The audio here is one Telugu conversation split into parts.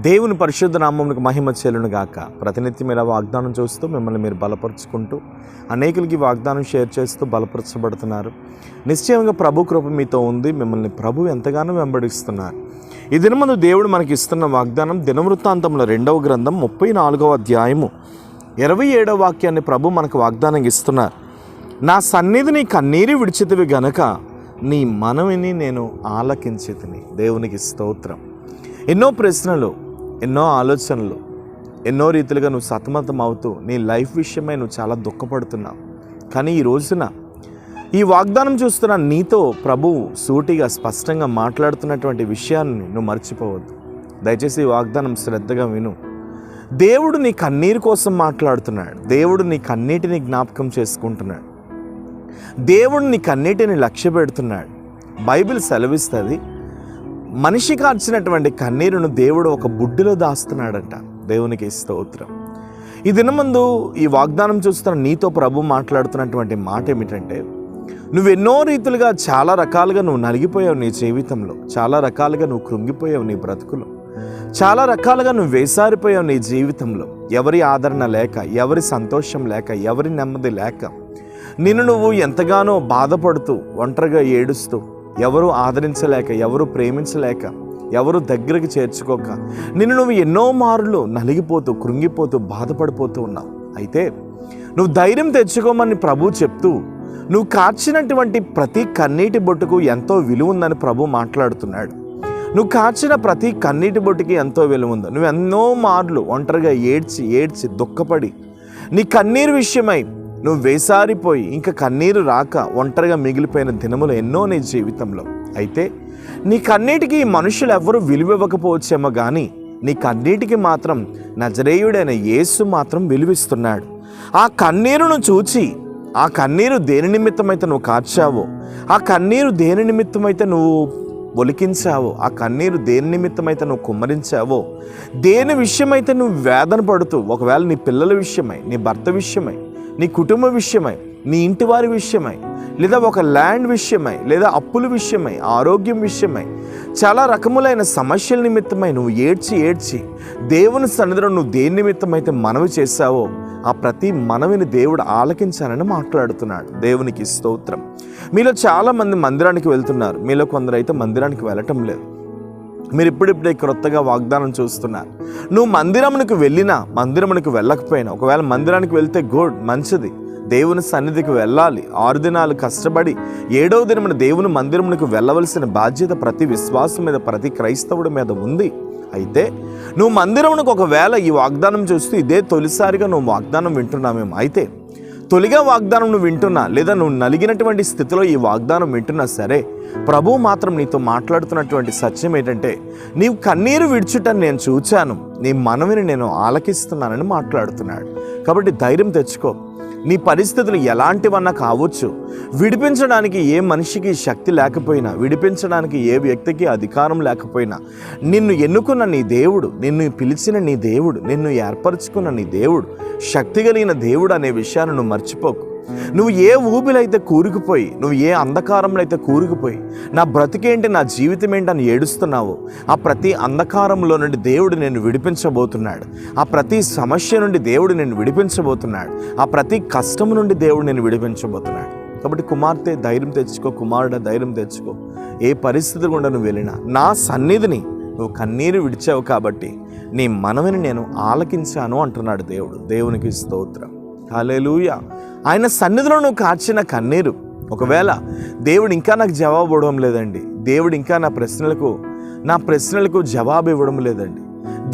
దేవుని పరిశుద్ధ నామమునకు మహిమ చెల్లును గాక. ప్రతినిత్యం ఇలా వాగ్దానం చూస్తూ మిమ్మల్ని మీరు బలపరుచుకుంటూ అనేకులకి వాగ్దానం షేర్ చేస్తూ బలపరచబడుతున్నారు. నిశ్చయంగా ప్రభు కృప మీతో ఉంది. మిమ్మల్ని ప్రభు ఎంతగానో వెంబడిస్తున్నారు. ఈ దినమందు దేవుడు మనకి ఇస్తున్న వాగ్దానం దినవృత్తాంతంలో 2వ గ్రంథం 34వ అధ్యాయము 27వ వాక్యాన్ని ప్రభు మనకు వాగ్దానం ఇస్తున్నారు. నా సన్నిధిని కన్నీరు విడిచితివి గనక నీ మనవిని నేను ఆలకించితిని. దేవునికి స్తోత్రం. ఎన్నో ప్రశ్నలు, ఎన్నో ఆలోచనలు, ఎన్నో రీతిలుగా నువ్వు సతమతం అవుతూ నీ లైఫ్ విషయమై నువ్వు చాలా దుఃఖపడుతున్నావు. కానీ ఈ రోజున ఈ వాగ్దానం చూస్తున్న నీతో ప్రభువు సూటిగా స్పష్టంగా మాట్లాడుతున్నటువంటి విషయాన్ని నువ్వు మర్చిపోవద్దు. దయచేసి ఈ వాగ్దానం శ్రద్ధగా విను. దేవుడు నీ కన్నీరు కోసం మాట్లాడుతున్నాడు. దేవుడు నీ కన్నీటిని జ్ఞాపకం చేసుకుంటున్నాడు. దేవుడు నీ కన్నీటిని లక్ష్య పెడుతున్నాడు. బైబిల్ సెలవిస్తుంది, మనిషి కార్చినటువంటి కన్నీరును దేవుడు ఒక బుడ్డిలో దాస్తున్నాడంట. దేవునికి స్తోత్రం. ఈ దినమందు ఈ వాగ్దానం చూస్తున్న నీతో ప్రభు మాట్లాడుతున్నటువంటి మాట ఏమిటంటే, నువ్వెన్నో రీతులుగా చాలా రకాలుగా నువ్వు నలిగిపోయావు నీ జీవితంలో, చాలా రకాలుగా నువ్వు కృంగిపోయావు నీ బ్రతుకులో, చాలా రకాలుగా నువ్వు వేసారిపోయావు నీ జీవితంలో. ఎవరి ఆదరణ లేక, ఎవరి సంతోషం లేక, ఎవరి నెమ్మది లేక, నిన్ను నువ్వు ఎంతగానో బాధపడుతూ ఒంటరిగా ఏడుస్తూ, ఎవరు ఆదరించలేక, ఎవరు ప్రేమించలేక, ఎవరు దగ్గరికి చేర్చుకోక నిన్ను నువ్వు ఎన్నో మార్లు నలిగిపోతూ కృంగిపోతూ బాధపడిపోతూ ఉన్నావు. అయితే నువ్వు ధైర్యం తెచ్చుకోమని ప్రభు చెప్తూ, నువ్వు కార్చినటువంటి ప్రతి కన్నీటి బొట్టుకు ఎంతో విలువ ఉందని ప్రభు మాట్లాడుతున్నాడు. నువ్వు కార్చిన ప్రతి కన్నీటి బొట్టుకి ఎంతో విలువ ఉంది. నువ్వు ఎన్నో మార్లు ఒంటరిగా ఏడ్చి దుఃఖపడి నీ కన్నీరు విషయమై నువ్వు వేసారిపోయి ఇంకా కన్నీరు రాక ఒంటరిగా మిగిలిపోయిన దినములు ఎన్నో నీ జీవితంలో. అయితే నీ కన్నీటికి మనుషులు ఎవ్వరూ విలువ ఇవ్వకపోవచ్చేమో కానీ నీ కన్నీటికి మాత్రం నజరేయుడైన యేసు మాత్రం విలువిస్తున్నాడు. ఆ కన్నీరును చూచి, ఆ కన్నీరు దేని నిమిత్తమైతే నువ్వు కార్చావో, ఆ కన్నీరు దేని నిమిత్తమైతే నువ్వు ఒలికించావో, ఆ కన్నీరు దేని నిమిత్తమైతే నువ్వు కుమ్మరించావో, దేని విషయమైతే నువ్వు వేదన పడుతూ, ఒకవేళ నీ పిల్లల విషయమై, నీ భర్త విషయమై, నీ కుటుంబ విషయమై, నీ ఇంటి వారి విషయమై, లేదా ఒక ల్యాండ్ విషయమై, లేదా అప్పుల విషయమై, ఆరోగ్యం విషయమై, చాలా రకములైన సమస్యల నిమిత్తమై నువ్వు ఏడ్చి దేవుని సన్నిధిలో నువ్వు దేని నిమిత్తమైతే మనవి చేశావో ఆ ప్రతి మనవిని దేవుడు ఆలకించాలని మాట్లాడుతున్నాడు. దేవునికి స్తోత్రం. మీలో చాలామంది మందిరానికి వెళ్తున్నారు, మీలో కొందరు అయితే మందిరానికి వెళ్ళటం లేదు. మీరు ఇప్పుడిప్పుడే క్రొత్తగా వాగ్దానం చూస్తున్నారు. నువ్వు మందిరమునికి వెళ్ళినా, మందిరమునికి వెళ్ళకపోయినా, ఒకవేళ మందిరానికి వెళ్తే గుడ్, మంచిది, దేవుని సన్నిధికి వెళ్ళాలి. 6 దినాలు కష్టపడి 7వ దినమున దేవుని మందిరమునికి వెళ్ళవలసిన బాధ్యత ప్రతి విశ్వాసం మీద, ప్రతి క్రైస్తవుడి మీద ఉంది. అయితే నువ్వు మందిరమునకు ఒకవేళ ఈ వాగ్దానం చూస్తూ ఇదే తొలిసారిగా నువ్వు వాగ్దానం వింటున్నామేమో, అయితే తొలిగా వాగ్దానం నువ్వు వింటున్నా, లేదా నువ్వు నలిగినటువంటి స్థితిలో ఈ వాగ్దానం వింటున్నా సరే, ప్రభువు మాత్రం నీతో మాట్లాడుతున్నటువంటి సత్యం ఏంటంటే, నీవు కన్నీరు విడిచుటని నేను చూచాను, నీ మనవిని నేను ఆలకిస్తున్నానని మాట్లాడుతున్నాడు. కాబట్టి ధైర్యం తెచ్చుకో. నీ పరిస్థితులు ఎలాంటివన్నా కావచ్చు. విడిపించడానికి ఏ మనిషికి శక్తి లేకపోయినా, విడిపించడానికి ఏ వ్యక్తికి అధికారం లేకపోయినా, నిన్ను ఎన్నుకున్న నీ దేవుడు, నిన్ను పిలిచిన నీ దేవుడు, నిన్ను ఏర్పరచుకున్న నీ దేవుడు శక్తి కలిగిన దేవుడు అనే విషయాన్ని నువ్వు మర్చిపోకు. నువ్వు ఏ ఊబిలైతే కూరుకుపోయి, నువ్వు ఏ అంధకారంలో అయితే కూరుకుపోయి నా బ్రతికేంటి, నా జీవితం ఏంటి అని ఏడుస్తున్నావో, ఆ ప్రతి అంధకారంలో నుండి దేవుడు నిన్ను విడిపించబోతున్నాడు. ఆ ప్రతి సమస్య నుండి దేవుడు నిన్ను విడిపించబోతున్నాడు. ఆ ప్రతి కష్టం నుండి దేవుడు నిన్ను విడిపించబోతున్నాడు. కాబట్టి కుమార్తె ధైర్యం తెచ్చుకో, కుమారుడు ధైర్యం తెచ్చుకో. ఏ పరిస్థితి గుండా నువ్వు వెళ్ళినా నా సన్నిధిని నువ్వు కన్నీరు విడిచావు కాబట్టి నీ మనవిని నేను ఆలకించాను అంటున్నాడు దేవుడు. దేవునికి స్తోత్రం. హల్లెలూయా. ఆయన సన్నిధిలో నువ్వు కార్చిన కన్నీరు, ఒకవేళ దేవుడు ఇంకా నాకు జవాబు ఇవ్వడం లేదండి, దేవుడు ఇంకా నా ప్రశ్నలకు జవాబు ఇవ్వడం లేదండి,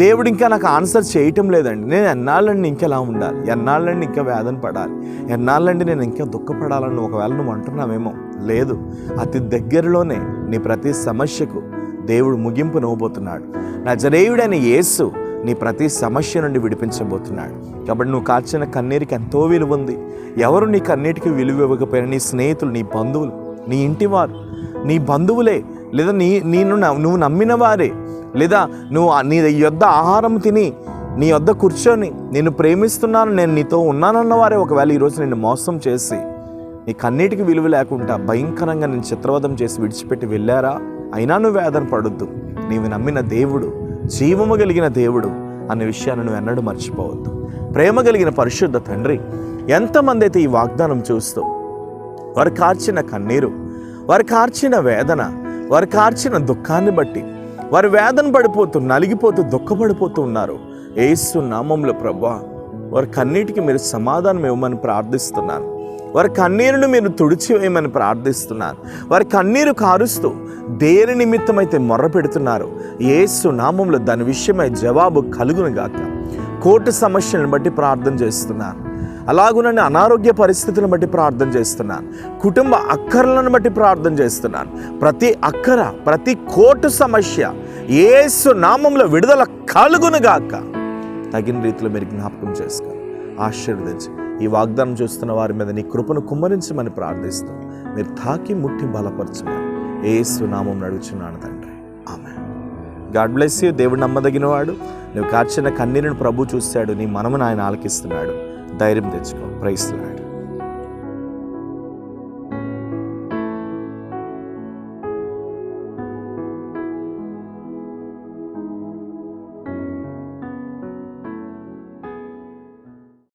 దేవుడు ఇంకా నాకు ఆన్సర్ చేయటం లేదండి, నేను ఎన్నాళ్ళండి ఇంకెలా ఉండాలి, ఎన్నాళ్ళండి ఇంకా వేదన పడాలి, ఎన్నాళ్ళండి నేను ఇంకా దుఃఖపడాలని ఒకవేళ నువ్వు అంటున్నావేమో, లేదు, అతి దగ్గరలోనే నీ ప్రతి సమస్యకు దేవుడు ముగింపు నవ్వబోతున్నాడు. నజరేయుడైన యేసు నీ ప్రతి సమస్య నుండి విడిపించబోతున్నాడు. కాబట్టి నువ్వు కార్చిన కన్నీరికి ఎంతో విలువ ఉంది. ఎవరు నీ కన్నీటికి విలువ ఇవ్వకపోయినా, నీ స్నేహితులు, నీ బంధువులు, నీ ఇంటివారు, నీ బంధువులే, లేదా నువ్వు నమ్మిన వారే, లేదా నువ్వు నీ యొద్ద ఆహారం తిని, నీ యొద్ద కూర్చొని నిన్ను ప్రేమిస్తున్నాను, నేను నీతో ఉన్నానన్న వారే ఒకవేళ ఈరోజు నిన్ను మోసం చేసి నీ కన్నీటికి విలువ లేకుండా భయంకరంగా నేను చిత్రవధం చేసి విడిచిపెట్టి వెళ్ళారా, అయినా నువ్వు వేదన పడొద్దు. నీవు నమ్మిన దేవుడు జీవము కలిగిన దేవుడు అనే విషయాన్ని నువ్వు ఎన్నడూ మర్చిపోవద్దు. ప్రేమ కలిగిన పరిశుద్ధ తండ్రి, ఎంతమంది అయితే ఈ వాగ్దానం చూస్తూ వారు కార్చిన కన్నీరు, వారు కార్చిన వేదన, వారు కార్చిన దుఃఖాన్ని బట్టి వారు వేదన పడిపోతూ నలిగిపోతూ దుఃఖపడిపోతూ ఉన్నారు, యేసు నామములో ప్రభువా వారి కన్నీటికి మీరు సమాధానం ఇవ్వమని ప్రార్థిస్తున్నాను. వారి కన్నీరును మీరు తుడిచివేయమని ప్రార్థిస్తున్నాను. వారి కన్నీరు కారుస్తూ దేని నిమిత్తమైతే మొర్ర పెడుతున్నారు, యేసు నామంలో దాని విషయమై జవాబు కలుగును గాక. కోర్టు సమస్యలను బట్టి ప్రార్థన చేస్తున్నాను, అలాగునని అనారోగ్య పరిస్థితులను బట్టి ప్రార్థన చేస్తున్నాను, కుటుంబ అక్కర్లను బట్టి ప్రార్థన చేస్తున్నాను. ప్రతి అక్కర, ప్రతి కోర్టు సమస్య యేసు నామంలో విడుదల కలుగును గాక. తగిన రీతిలో మీరు జ్ఞాపకం చేసుకోండి, ఆశీర్వదించి ఈ వాగ్దానం చూస్తున్న వారి మీద నీ కృపను కుమ్మరించమని ప్రార్థిస్తూ మీరు తాకి ముట్టి బలపరచమని యేసు నామం నడుచున్నాను తండ్రి, ఆమేన్. God bless you. దేవుడు నమ్మదగిన వాడు. నువ్వు కార్చిన కన్నీరుని ప్రభు చూస్తాడు, నీ మనమును ఆయన ఆలకిస్తున్నాడు. ధైర్యం తెచ్చుకో. Praise lord.